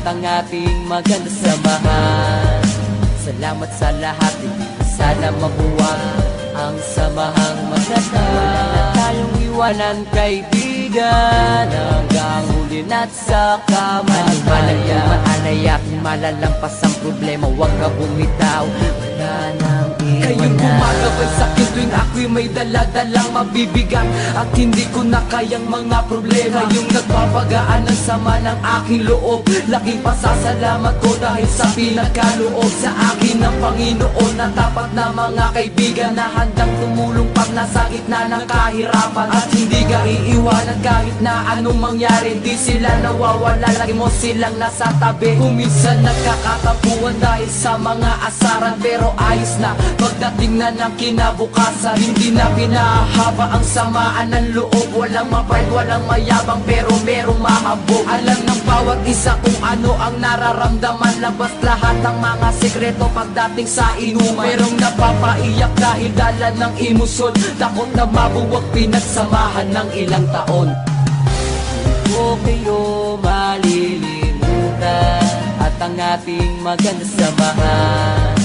ang ating maganda samahan. Salamat sa lahat, hindi sana mabuwag ang samahang maganda. Wala na tayong iwanan kaibigan, hanggang huli na't sa kamatayan. Maanay aking malalampas ang problema, huwag ka bumitaw, wala nang iwanan. Kayong gumagabay sa'kin tuwing ako'y may daladalang mabibigat at hindi ko na kayang mga problema. Yung nagpapagaan ng sama ng aking loob, laking pasasalamat ko dahil sa pinagkaloob sa akin ng Panginoon na tapat na mga kaibigan na handang tumulong pag nasa gitna ng kahirapan. At hindi ka iiwanan kahit na anong mangyari, hindi sila nawawala, lagi mo silang nasa tabi. Kung minsan nagkakatampuan dahil sa mga asaran, pero ayos na pagdating na ng kinabukasan. Hindi na pinahaba ang samaan ng loob, walang mapait, walang mayabang, pero merong mahabog. Alam ng bawat isa kung ano ang nararamdaman, labas lahat ng mga sekreto pagdating sa inuman. Merong napapaiyak dahil dala ng emosyon, takot na mabuwag pinagsamahan ng ilang taon. Huwag kayo malilimutan at ang ating maganda samahan.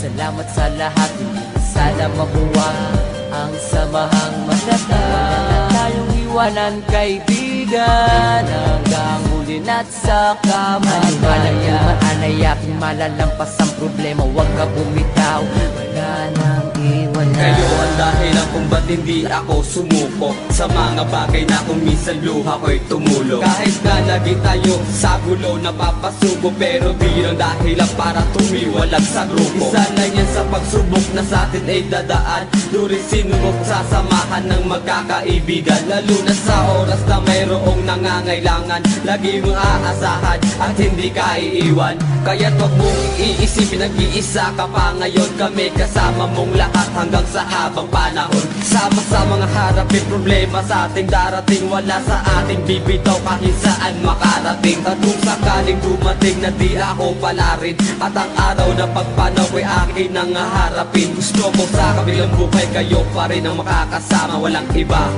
Salamat sa lahat, hindi sana mabuwag ang samahang maganda. Wala na tayong iwanan kaibigan, hanggang huli na't sa kamatayan. Maanay aking malalampas ang problema, huwag ka bumitaw, wala nang iwanan. Kayo ang dahilan kung ba't hindi ako sumuko sa mga bagay na kung minsan luha ko'y tumulo. Kahit na lagi tayo sa gulo napapasubo, pero bilang dahilan para tumiwalag sa grupo. Isa na yan sa pagsubok na sa atin ay dadaan, during sinubok sa samahan ng magkakaibigan. Lalo na sa oras na mayroong nangangailangan, lagi mong aasahan at hindi ka iiwan. Kaya't wag mong iisipin, nag-iisa ka pa ngayon. Kami kasama mong lahat hanggang sa habang panahon. Sama-sama nga harapin problema sa ating darating, wala sa ating bibitaw kahit saan makarating. At kung sakaling dumating na di ako pala rin, at ang araw na pagpanaw ay akin ang harapin, gusto ko sa kabilang buhay kayo pa rin ang makakasama, walang iba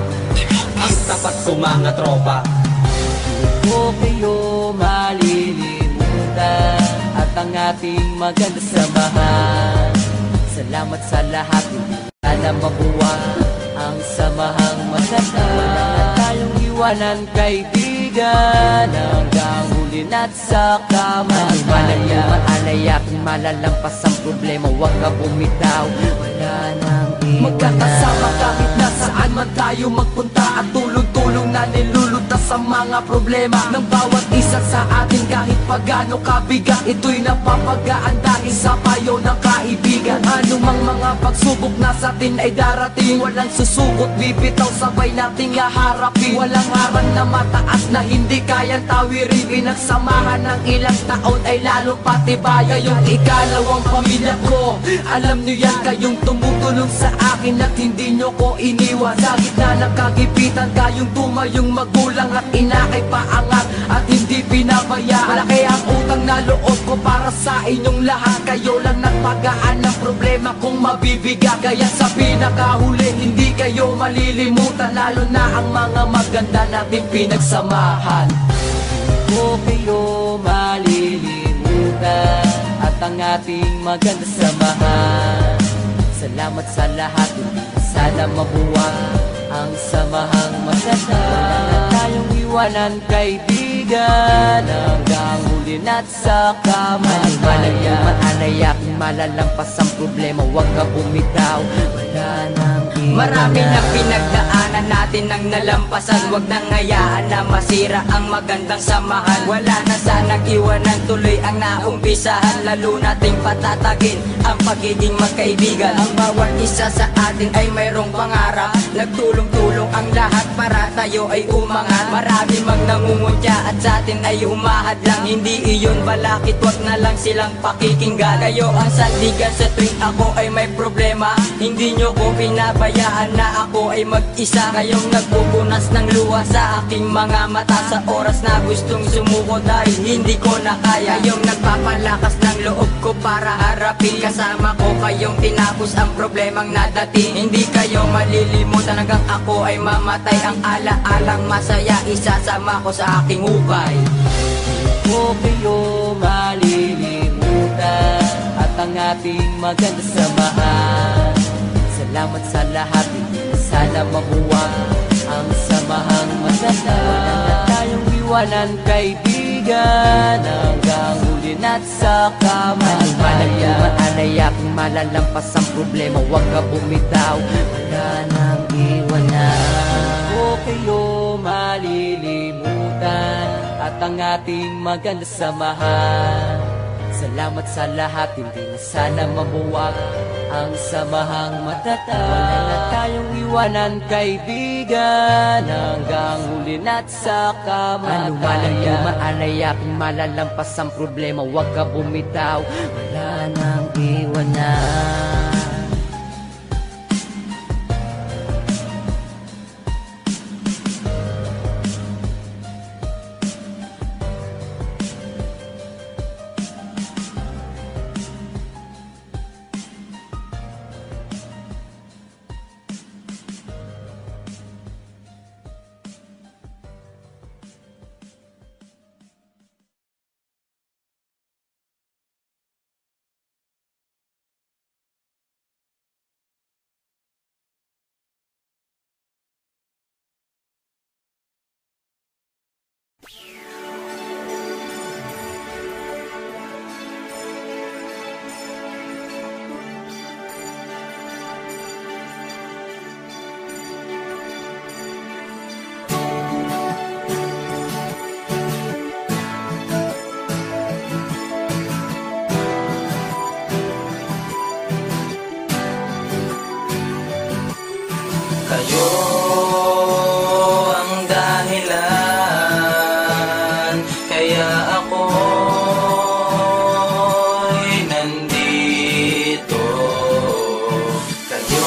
ang tapat ko mga tropa. Huwag kayo malilimutan at ang ating maganda samahan. Salamat sa lahat, hindi sana mabuwag ang samahang maganda. Wala na tayong iwanan kaibigan, hanggang huli na't sa kamatayan. Maanay aking malalampas ang problema, huwag ka bumitaw, wala nang iwanan. Magkakasama kahit nasaan man tayo magpunta, at tulong-tulong na nilulutas ang mga problema ng bawat isa sa atin. Kahit pagano kabigat, ito'y napapagaan dahil sa payo ng kaibigan. Anumang mga pagsubok na sa atin ay darating, walang susubot, bibitaw, sabay nating haharapin. Walang harang na mataas na hindi kayang tawirin, pinagsamahan ng ilang taon ay lalong patibay. Kayong ikalawang pamilya ko, alam nyo yan, kayong tumutulong sa akin at hindi nyo ko iniwan. Sa gitna ng kagipitan, kayong tumayong magulang at ina ay paangat at hindi pinabayaan. Malaki ang utang na loob ko para sa inyong lahat, kayo lang nagpagaan ng problema kung mabibigat. Kaya sa pinakahuli, hindi kayo malilimutan, lalo na ang mga maganda nating pinagsamahan. Huwag kayo malilimutan at ang ating maganda samahan. Salamat sa lahat, hindi sana mabuwag ang samahang maganda. Wala na tayong iwanan kaibigan, hanggang huli na't sa kamatayan. Maanay aking malalampas ang problema, huwag ka bumitaw, wala nang iwanan. Marami na pinagdaanan natin ang nalampasan, wag nang hayaan na masira ang magandang samahan. Wala na sanang iwanan, tuloy ang naumpisahan, lalo nating patatagin ang pagiging magkaibigan. Ang bawat isa sa atin ay mayroong pangarap, nagtulong-tulong ang lahat para tayo ay umangat. Marami mang nangungutya at sa atin ay humahad lang, hindi iyon balakit, wag na lang silang pakikinggan. Kayo ang sandigan sa tuwing ako ay may problema, hindi nyo ko pinabayaan na ako ay mag-isa. Kayong nagpupunas ng luha sa aking mga mata sa oras na gustong sumuko dahil hindi ko na kaya. Kayong nagpapalakas ng loob ko para harapin, kasama ko kayong tinapos ang problemang nadating. Hindi kayo malilimutan hanggang ako ay mamatay, ang ala-alang masaya isasama ko sa aking hukay. Huwag kayo ating magandang samahan. Salamat sa lahat, hindi na sana mabuwag ang samahang maganda. Wala na tayong iwanan, kaibigan, hanggang huli na't sa kamatayan. Anaya kung malalampas ang problema, huwag ka bumitaw, wala nang iwanan. O kayo malilimutan at ang ating maganda samahan. Salamat sa lahat, hindi na sana mabuwag ang samahang matatag. Wala na tayong iwanan, kaibigan, hanggang huli na't sa kamatayan. Anaya kung malalampas ang problema, huwag ka bumitaw, wala nang iwanan. Kayo ang dahilan, kaya ako'y nandito. Kayo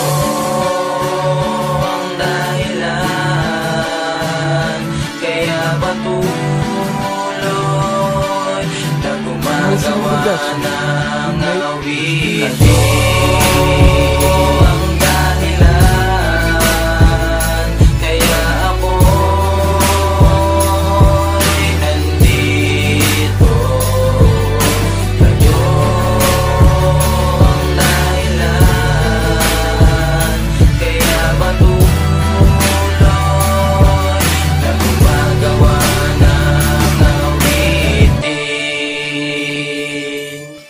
ang dahilan, kaya patuloy na gumagawa ng awitin.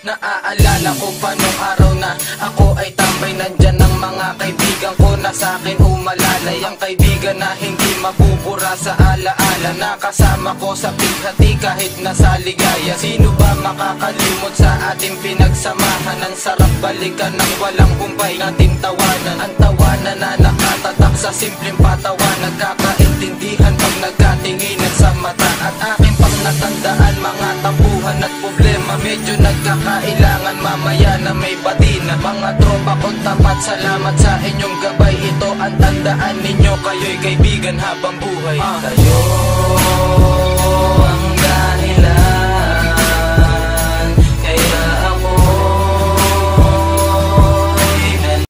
Naaalala ko pa nung araw na ako ay tambay, nandyan ang mga kaibigan ko na sa'kin umalalay. Ang kaibigan na hindi mabubura sa alaala, nakasama ko sa bighati kahit nasa ligaya. Sino ba makakalimot sa ating pinagsamahan? Ang sarap balikan ng walang humpay nating tawanan. Ang tawanan na nakatatak sa simpleng patawan, nagkakaintindihan pag nagkatinginan sa mata. At aking pang natandaan mga tampuhan at problema, medyo nagkakailangan mamaya na may batina. Mga tropa kong tapat, salamat sa inyong gabay. Ito ang tandaan ninyo, kayo'y kaibigan habang buhay. Kayo